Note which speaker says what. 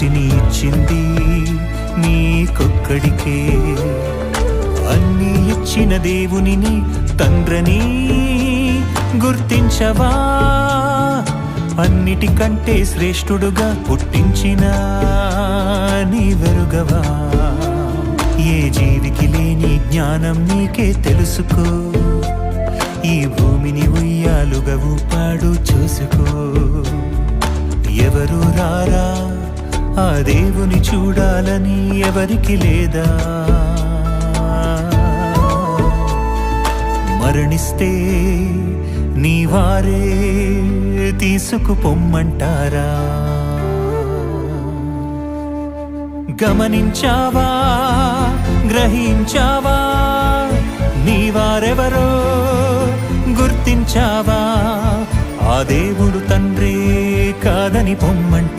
Speaker 1: సృష్టిని ఇచ్చింది నీకొక్కడికే. అన్నీ ఇచ్చిన దేవునిని తండ్రని గుర్తించవా? అన్నిటికంటే శ్రేష్ఠుడుగా పుట్టించిన నీ వెరుగవా? ఏ జీవికి లేని జ్ఞానం నీకే తెలుసుకో. ఈ భూమిని ఉయ్యాలుగా ఊపాడు చూసుకో. ఎవరు రారా ఆ దేవుని చూడాలని ఎవరికి లేదా? మరణిస్తే నీ వారే తీసుకుపొమ్మంటారా? గమనించావా, గ్రహించావా? నీ వారెవరో గుర్తించావా? ఆ దేవుడు తండ్రే కాదని పొమ్మంట.